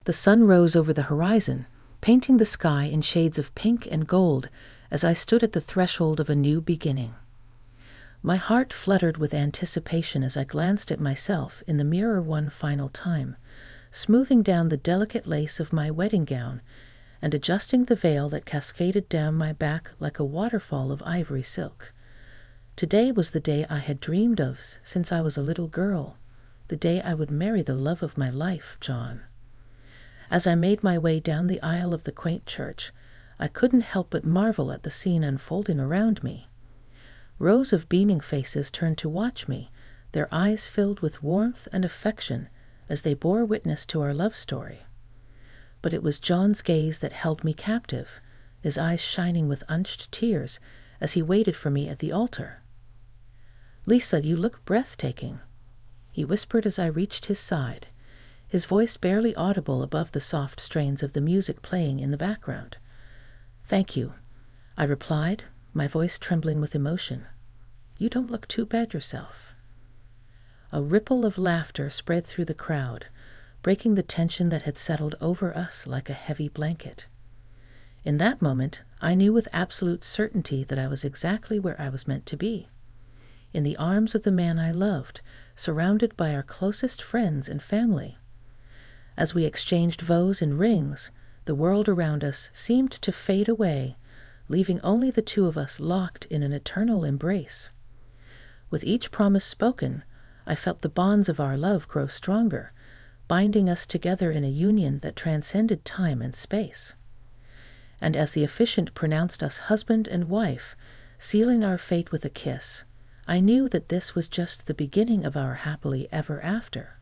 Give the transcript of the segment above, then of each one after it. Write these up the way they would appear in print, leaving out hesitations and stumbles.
The sun rose over the horizon, painting the sky in shades of pink and gold as I stood at the threshold of a new beginning. My heart fluttered with anticipation as I glanced at myself in the mirror one final time, smoothing down the delicate lace of my wedding gown and adjusting the veil that cascaded down my back like a waterfall of ivory silk. Today was the day I had dreamed of since I was a little girl, the day I would marry the love of my life, John. As I made my way down the aisle of the quaint church, I couldn't help but marvel at the scene unfolding around me. Rows of beaming faces turned to watch me, their eyes filled with warmth and affection as they bore witness to our love story. But it was John's gaze that held me captive, his eyes shining with unshed tears as he waited for me at the altar. "Lisa, you look breathtaking," he whispered as I reached his side, his voice barely audible above the soft strains of the music playing in the background. "Thank you," I replied, my voice trembling with emotion. "You don't look too bad yourself." A ripple of laughter spread through the crowd, breaking the tension that had settled over us like a heavy blanket. In that moment, I knew with absolute certainty that I was exactly where I was meant to be, in the arms of the man I loved, surrounded by our closest friends and family. As we exchanged vows and rings, the world around us seemed to fade away, leaving only the two of us locked in an eternal embrace. With each promise spoken, I felt the bonds of our love grow stronger, binding us together in a union that transcended time and space. And as the officiant pronounced us husband and wife, sealing our fate with a kiss, I knew that this was just the beginning of our happily ever after.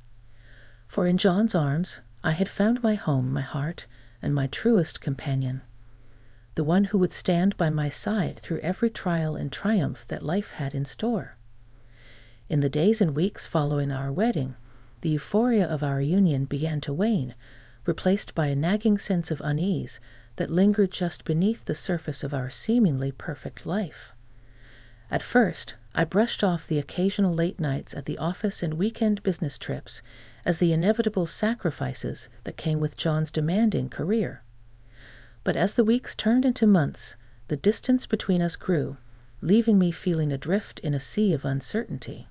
For in John's arms, I had found my home, my heart, and my truest companion, the one who would stand by my side through every trial and triumph that life had in store. In the days and weeks following our wedding, the euphoria of our union began to wane, replaced by a nagging sense of unease that lingered just beneath the surface of our seemingly perfect life. At first, I brushed off the occasional late nights at the office and weekend business trips as the inevitable sacrifices that came with John's demanding career. But as the weeks turned into months, the distance between us grew, leaving me feeling adrift in a sea of uncertainty.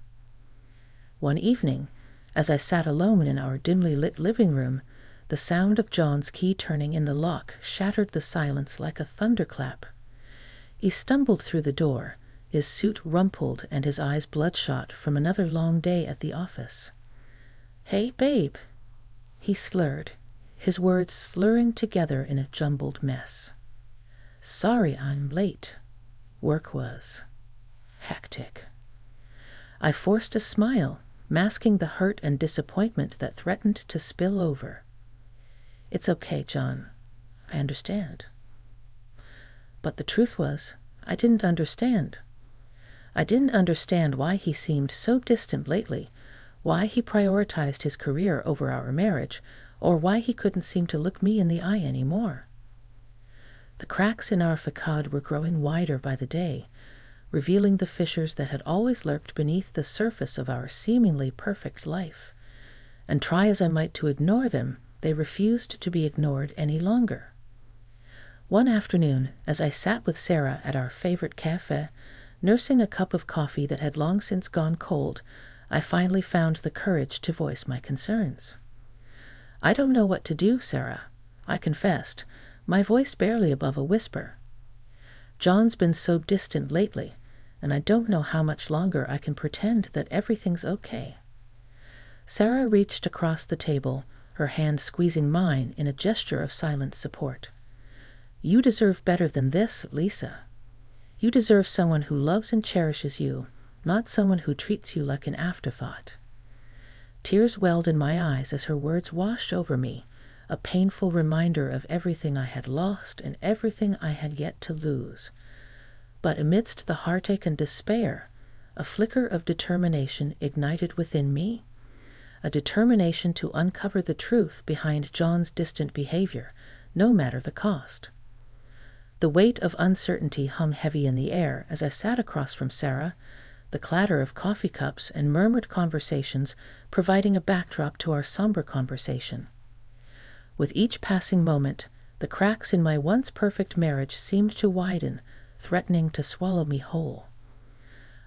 One evening, as I sat alone in our dimly lit living room, the sound of John's key turning in the lock shattered the silence like a thunderclap. He stumbled through the door, his suit rumpled and his eyes bloodshot from another long day at the office. "Hey, babe," he slurred, his words slurring together in a jumbled mess. "Sorry I'm late. Work was hectic." I forced a smile, masking the hurt and disappointment that threatened to spill over. "It's okay, John. I understand." But the truth was, I didn't understand. I didn't understand why he seemed so distant lately, why he prioritized his career over our marriage, or why he couldn't seem to look me in the eye anymore. The cracks in our facade were growing wider by the day, revealing the fissures that had always lurked beneath the surface of our seemingly perfect life. And try as I might to ignore them, they refused to be ignored any longer. One afternoon, as I sat with Sarah at our favorite cafe, nursing a cup of coffee that had long since gone cold, I finally found the courage to voice my concerns. "I don't know what to do, Sarah," I confessed, my voice barely above a whisper. "John's been so distant lately, and I don't know how much longer I can pretend that everything's okay." Sarah reached across the table, her hand squeezing mine in a gesture of silent support. "You deserve better than this, Lisa. You deserve someone who loves and cherishes you, not someone who treats you like an afterthought." Tears welled in my eyes as her words washed over me, a painful reminder of everything I had lost and everything I had yet to lose. But amidst the heartache and despair, a flicker of determination ignited within me, a determination to uncover the truth behind John's distant behavior, no matter the cost. The weight of uncertainty hung heavy in the air as I sat across from Sarah, the clatter of coffee cups and murmured conversations providing a backdrop to our somber conversation. With each passing moment, the cracks in my once perfect marriage seemed to widen, threatening to swallow me whole.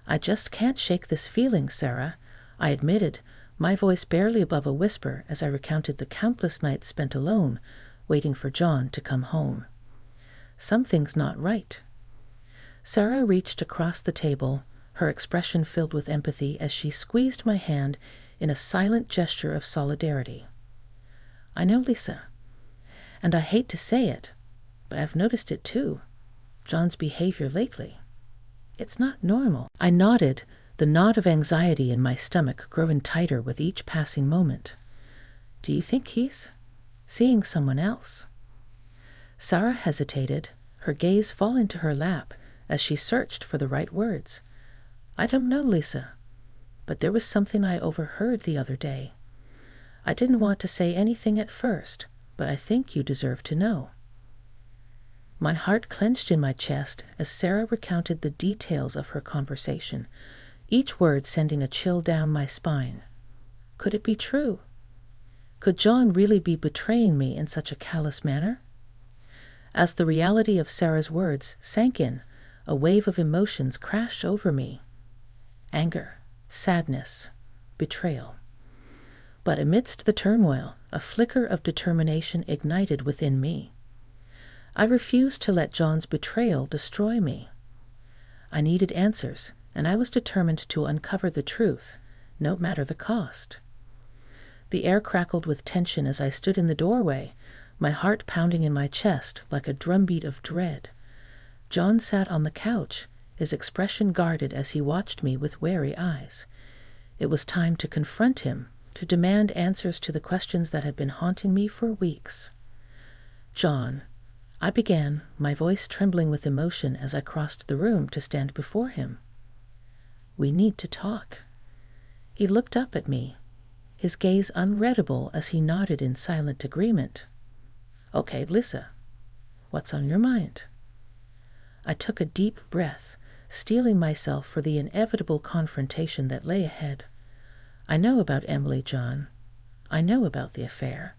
"I just can't shake this feeling, Sarah," I admitted, my voice barely above a whisper as I recounted the countless nights spent alone, waiting for John to come home. "Something's not right." Sarah reached across the table, her expression filled with empathy as she squeezed my hand in a silent gesture of solidarity. "I know, Lisa, and I hate to say it, but I've noticed it too. John's behavior lately. It's not normal." I nodded, the knot of anxiety in my stomach growing tighter with each passing moment. "Do you think he's seeing someone else?" Sarah hesitated, her gaze fall into her lap as she searched for the right words. "I don't know, Lisa, but there was something I overheard the other day. I didn't want to say anything at first, but I think you deserve to know." My heart clenched in my chest as Sarah recounted the details of her conversation, each word sending a chill down my spine. Could it be true? Could John really be betraying me in such a callous manner? As the reality of Sarah's words sank in, a wave of emotions crashed over me. Anger, sadness, betrayal. But amidst the turmoil, a flicker of determination ignited within me. I refused to let John's betrayal destroy me. I needed answers, and I was determined to uncover the truth, no matter the cost. The air crackled with tension as I stood in the doorway, my heart pounding in my chest like a drumbeat of dread. John sat on the couch, his expression guarded as he watched me with wary eyes. It was time to confront him, to demand answers to the questions that had been haunting me for weeks. "John," I began, my voice trembling with emotion as I crossed the room to stand before him. "We need to talk." He looked up at me, his gaze unreadable as he nodded in silent agreement. "Okay, Lisa, what's on your mind?" I took a deep breath, steeling myself for the inevitable confrontation that lay ahead. "I know about Emily, John. I know about the affair."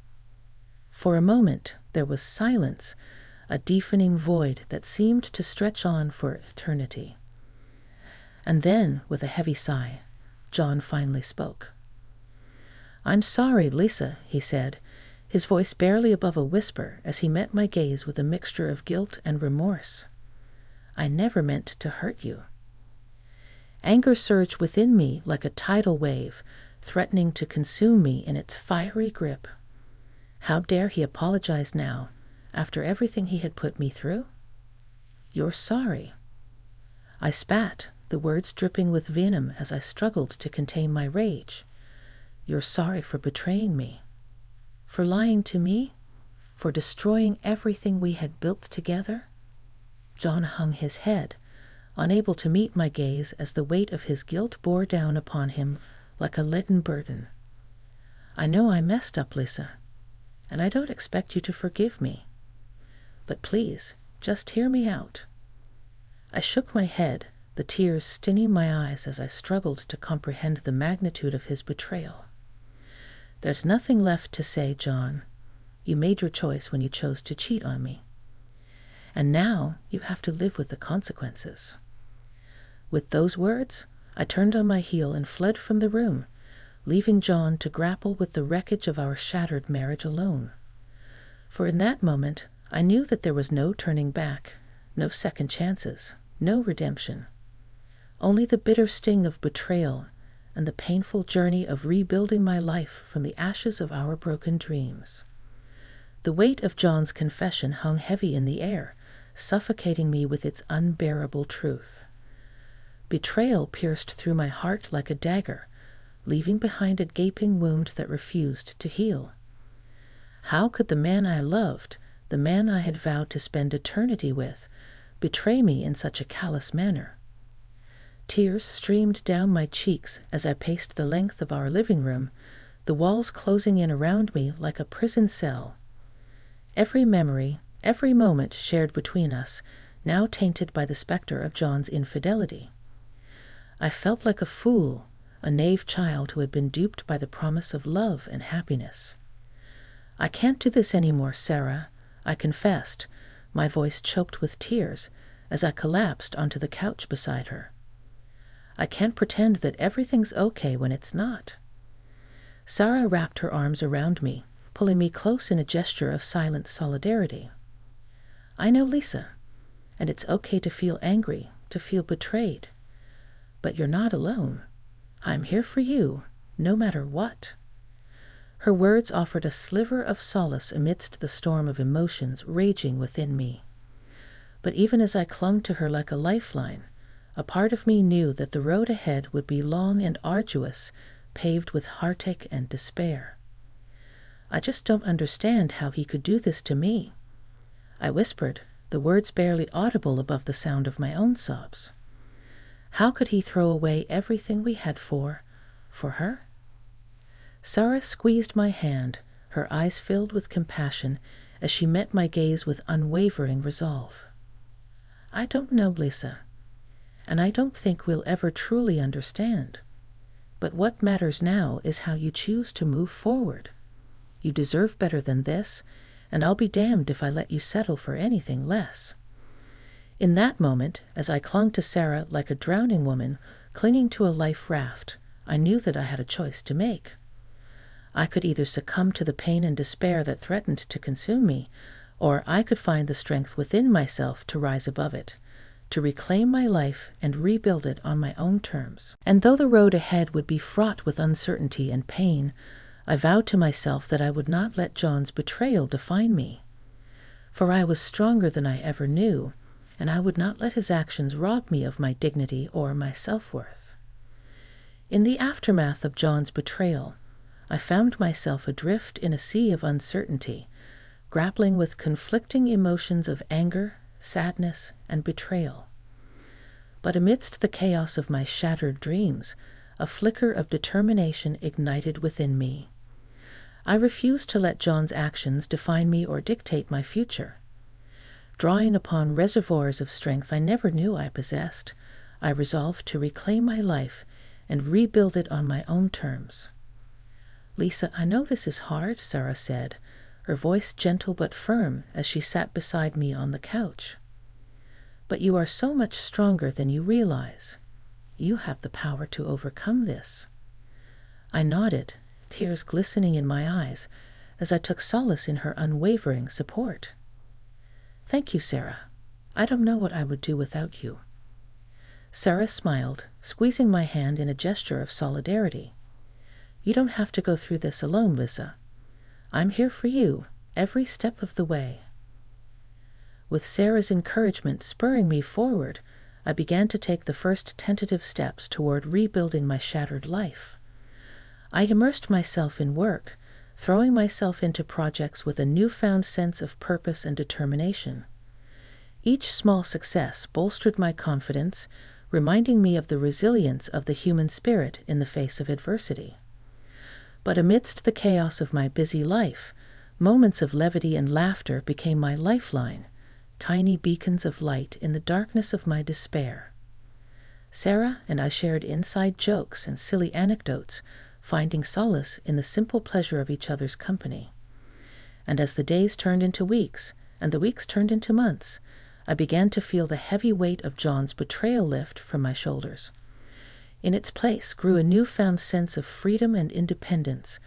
For a moment there was silence, a deafening void that seemed to stretch on for eternity. And then, with a heavy sigh, John finally spoke. "I'm sorry, Lisa," he said, his voice barely above a whisper as he met my gaze with a mixture of guilt and remorse. "I never meant to hurt you." Anger surged within me like a tidal wave, threatening to consume me in its fiery grip. How dare he apologize now, after everything he had put me through? "You're sorry." I spat, the words dripping with venom as I struggled to contain my rage. "You're sorry for betraying me, for lying to me, for destroying everything we had built together?" John hung his head, unable to meet my gaze as the weight of his guilt bore down upon him like a leaden burden. "I know I messed up, Lisa, and I don't expect you to forgive me. But please, just hear me out." I shook my head, the tears stinging my eyes as I struggled to comprehend the magnitude of his betrayal. "There's nothing left to say, John. You made your choice when you chose to cheat on me. And now you have to live with the consequences." With those words, I turned on my heel and fled from the room, leaving John to grapple with the wreckage of our shattered marriage alone. For in that moment, I knew that there was no turning back, no second chances, no redemption. Only the bitter sting of betrayal and the painful journey of rebuilding my life from the ashes of our broken dreams. The weight of John's confession hung heavy in the air, suffocating me with its unbearable truth. Betrayal pierced through my heart like a dagger, leaving behind a gaping wound that refused to heal. How could the man I loved, the man I had vowed to spend eternity with, betray me in such a callous manner? Tears streamed down my cheeks as I paced the length of our living room, the walls closing in around me like a prison cell. Every memory, every moment shared between us, now tainted by the specter of John's infidelity. I felt like a fool, a naive child who had been duped by the promise of love and happiness. "I can't do this anymore, Sarah," I confessed, my voice choked with tears as I collapsed onto the couch beside her. "I can't pretend that everything's okay when it's not." Sarah wrapped her arms around me, pulling me close in a gesture of silent solidarity. "I know, Lisa, and it's okay to feel angry, to feel betrayed. But you're not alone. I'm here for you, no matter what." Her words offered a sliver of solace amidst the storm of emotions raging within me. But even as I clung to her like a lifeline, a part of me knew that the road ahead would be long and arduous, paved with heartache and despair. "I just don't understand how he could do this to me," I whispered, the words barely audible above the sound of my own sobs. "How could he throw away everything we had for her?" Sarah squeezed my hand, her eyes filled with compassion as she met my gaze with unwavering resolve. "I don't know, Lisa, and I don't think we'll ever truly understand. But what matters now is how you choose to move forward. You deserve better than this, and I'll be damned if I let you settle for anything less." In that moment, as I clung to Sarah like a drowning woman clinging to a life raft, I knew that I had a choice to make. I could either succumb to the pain and despair that threatened to consume me, or I could find the strength within myself to rise above it, to reclaim my life and rebuild it on my own terms. And though the road ahead would be fraught with uncertainty and pain, I vowed to myself that I would not let John's betrayal define me. For I was stronger than I ever knew, and I would not let his actions rob me of my dignity or my self-worth. In the aftermath of John's betrayal, I found myself adrift in a sea of uncertainty, grappling with conflicting emotions of anger, sadness, and betrayal. But amidst the chaos of my shattered dreams, a flicker of determination ignited within me. I refused to let John's actions define me or dictate my future. Drawing upon reservoirs of strength I never knew I possessed, I resolved to reclaim my life and rebuild it on my own terms. "Lisa, I know this is hard," Sarah said, her voice gentle but firm as she sat beside me on the couch. "But you are so much stronger than you realize. You have the power to overcome this." I nodded, tears glistening in my eyes, as I took solace in her unwavering support. "Thank you, Sarah. I don't know what I would do without you." Sarah smiled, squeezing my hand in a gesture of solidarity. "You don't have to go through this alone, Lisa. I'm here for you, every step of the way." With Sarah's encouragement spurring me forward, I began to take the first tentative steps toward rebuilding my shattered life. I immersed myself in work, throwing myself into projects with a newfound sense of purpose and determination. Each small success bolstered my confidence, reminding me of the resilience of the human spirit in the face of adversity. But amidst the chaos of my busy life, moments of levity and laughter became my lifeline, tiny beacons of light in the darkness of my despair. Sarah and I shared inside jokes and silly anecdotes, finding solace in the simple pleasure of each other's company. And as the days turned into weeks, and the weeks turned into months, I began to feel the heavy weight of John's betrayal lift from my shoulders. In its place grew a newfound sense of freedom and independence,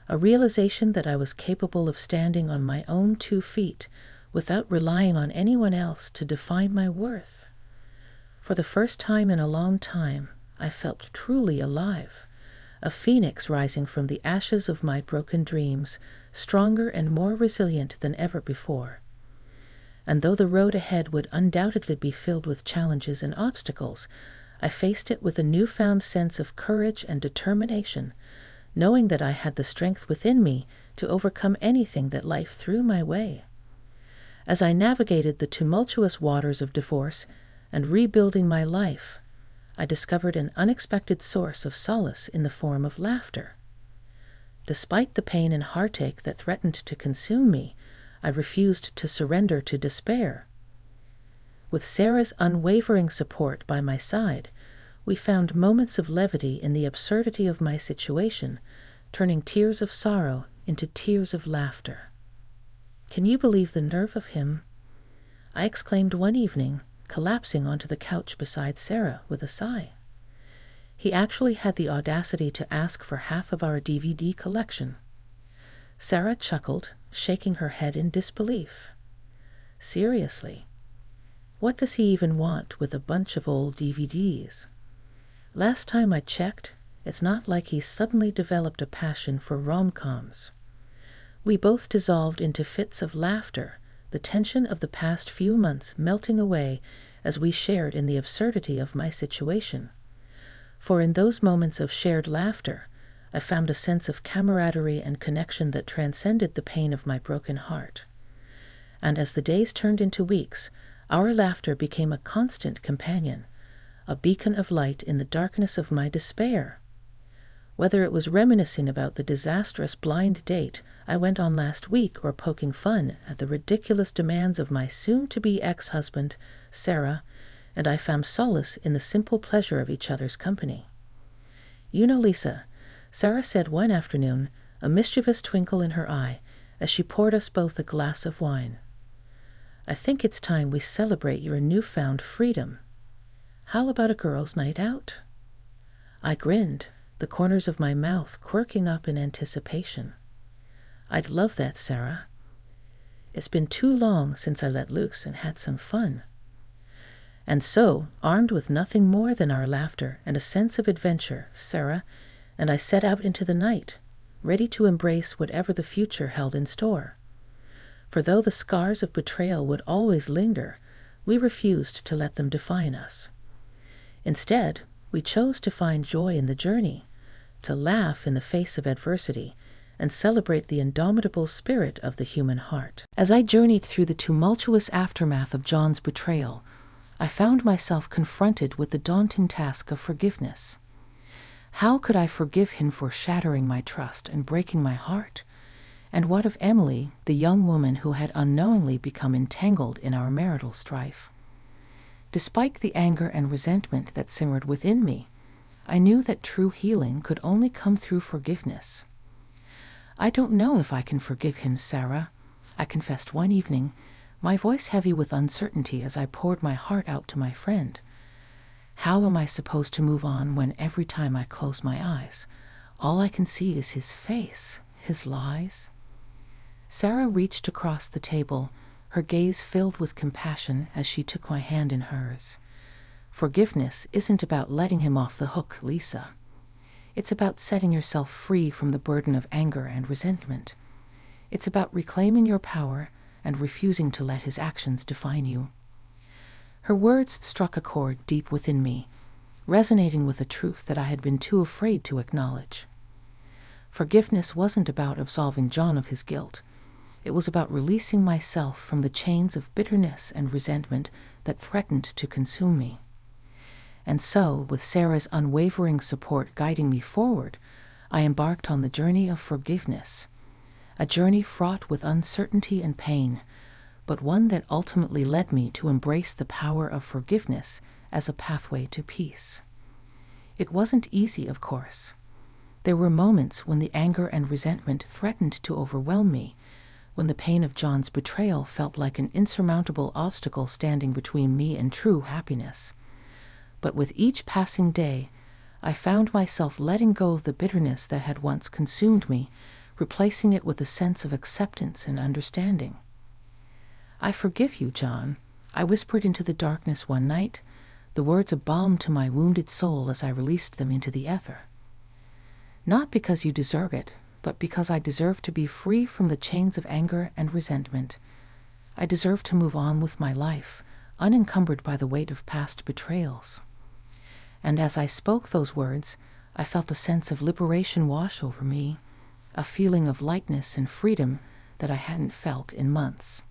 a realization that I was capable of standing on my own 2 feet without relying on anyone else to define my worth. For the first time in a long time, I felt truly alive, a phoenix rising from the ashes of my broken dreams, stronger and more resilient than ever before. And though the road ahead would undoubtedly be filled with challenges and obstacles, I faced it with a newfound sense of courage and determination, knowing that I had the strength within me to overcome anything that life threw my way. As I navigated the tumultuous waters of divorce and rebuilding my life, I discovered an unexpected source of solace in the form of laughter. Despite the pain and heartache that threatened to consume me, I refused to surrender to despair. With Sarah's unwavering support by my side, we found moments of levity in the absurdity of my situation, turning tears of sorrow into tears of laughter. "Can you believe the nerve of him?" I exclaimed one evening, collapsing onto the couch beside Sarah with a sigh. "He actually had the audacity to ask for half of our DVD collection." Sarah chuckled, shaking her head in disbelief. "Seriously? What does he even want with a bunch of old DVDs? Last time I checked, it's not like he suddenly developed a passion for rom-coms." We both dissolved into fits of laughter, the tension of the past few months melting away as we shared in the absurdity of my situation. For in those moments of shared laughter, I found a sense of camaraderie and connection that transcended the pain of my broken heart. And as the days turned into weeks, our laughter became a constant companion, a beacon of light in the darkness of my despair. Whether it was reminiscing about the disastrous blind date I went on last week or poking fun at the ridiculous demands of my soon-to-be ex-husband, Sarah, and I found solace in the simple pleasure of each other's company. "You know, Lisa," Sarah said one afternoon, a mischievous twinkle in her eye, as she poured us both a glass of wine, "I think it's time we celebrate your newfound freedom. How about a girls' night out?" I grinned, the corners of my mouth quirking up in anticipation. "I'd love that, Sarah. It's been too long since I let loose and had some fun." And so, armed with nothing more than our laughter and a sense of adventure, Sarah and I set out into the night, ready to embrace whatever the future held in store. For though the scars of betrayal would always linger, we refused to let them define us. Instead, we chose to find joy in the journey, to laugh in the face of adversity, and celebrate the indomitable spirit of the human heart. As I journeyed through the tumultuous aftermath of John's betrayal, I found myself confronted with the daunting task of forgiveness. How could I forgive him for shattering my trust and breaking my heart? And what of Emily, the young woman who had unknowingly become entangled in our marital strife? Despite the anger and resentment that simmered within me, I knew that true healing could only come through forgiveness. "I don't know if I can forgive him, Sarah," I confessed one evening, my voice heavy with uncertainty as I poured my heart out to my friend. "How am I supposed to move on when every time I close my eyes, all I can see is his face, his lies?" Sarah reached across the table, her gaze filled with compassion as she took my hand in hers. "Forgiveness isn't about letting him off the hook, Lisa. It's about setting yourself free from the burden of anger and resentment. It's about reclaiming your power and refusing to let his actions define you." Her words struck a chord deep within me, resonating with a truth that I had been too afraid to acknowledge. Forgiveness wasn't about absolving John of his guilt. It was about releasing myself from the chains of bitterness and resentment that threatened to consume me. And so, with Sarah's unwavering support guiding me forward, I embarked on the journey of forgiveness, a journey fraught with uncertainty and pain, but one that ultimately led me to embrace the power of forgiveness as a pathway to peace. It wasn't easy, of course. There were moments when the anger and resentment threatened to overwhelm me, when the pain of John's betrayal felt like an insurmountable obstacle standing between me and true happiness. But with each passing day, I found myself letting go of the bitterness that had once consumed me, replacing it with a sense of acceptance and understanding. "I forgive you, John," I whispered into the darkness one night, the words a balm to my wounded soul as I released them into the ether. "Not because you deserve it, but because I deserve to be free from the chains of anger and resentment. I deserve to move on with my life, unencumbered by the weight of past betrayals." And as I spoke those words, I felt a sense of liberation wash over me, a feeling of lightness and freedom that I hadn't felt in months.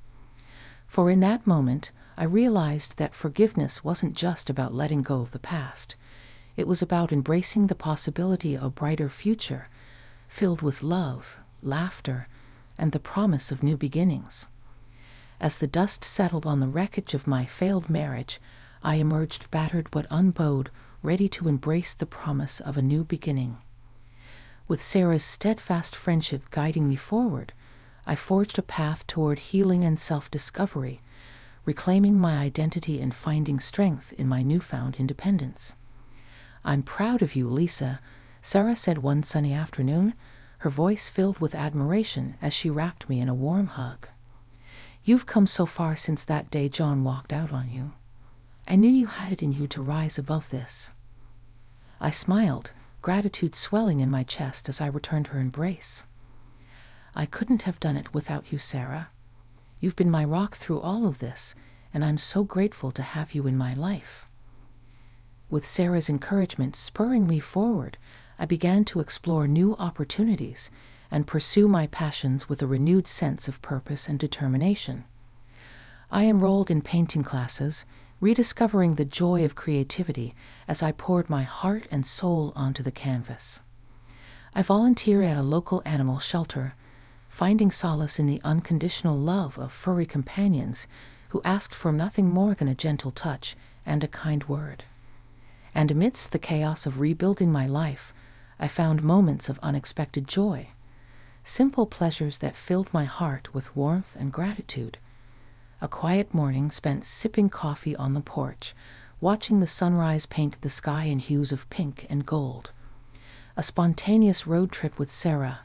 For in that moment, I realized that forgiveness wasn't just about letting go of the past. It was about embracing the possibility of a brighter future, filled with love, laughter, and the promise of new beginnings. As the dust settled on the wreckage of my failed marriage, I emerged battered but unbowed, ready to embrace the promise of a new beginning. With Sarah's steadfast friendship guiding me forward, I forged a path toward healing and self-discovery, reclaiming my identity and finding strength in my newfound independence. "I'm proud of you, Lisa," Sarah said one sunny afternoon, her voice filled with admiration as she wrapped me in a warm hug. "You've come so far since that day John walked out on you. I knew you had it in you to rise above this." I smiled, gratitude swelling in my chest as I returned her embrace. "I couldn't have done it without you, Sarah. You've been my rock through all of this, and I'm so grateful to have you in my life." With Sarah's encouragement spurring me forward, I began to explore new opportunities and pursue my passions with a renewed sense of purpose and determination. I enrolled in painting classes, rediscovering the joy of creativity as I poured my heart and soul onto the canvas. I volunteered at a local animal shelter, finding solace in the unconditional love of furry companions who asked for nothing more than a gentle touch and a kind word. And amidst the chaos of rebuilding my life, I found moments of unexpected joy, simple pleasures that filled my heart with warmth and gratitude. A quiet morning spent sipping coffee on the porch, watching the sunrise paint the sky in hues of pink and gold. A spontaneous road trip with Sarah,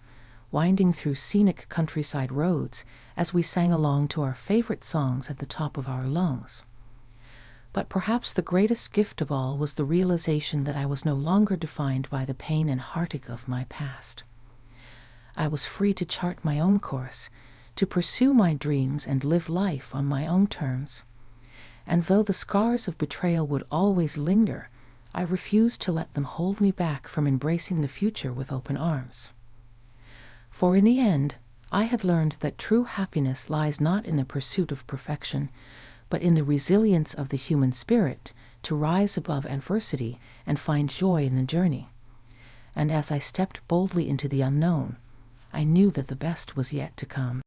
winding through scenic countryside roads as we sang along to our favorite songs at the top of our lungs. But perhaps the greatest gift of all was the realization that I was no longer defined by the pain and heartache of my past. I was free to chart my own course, to pursue my dreams and live life on my own terms. And though the scars of betrayal would always linger, I refused to let them hold me back from embracing the future with open arms. For in the end, I had learned that true happiness lies not in the pursuit of perfection, but in the resilience of the human spirit to rise above adversity and find joy in the journey. And as I stepped boldly into the unknown, I knew that the best was yet to come.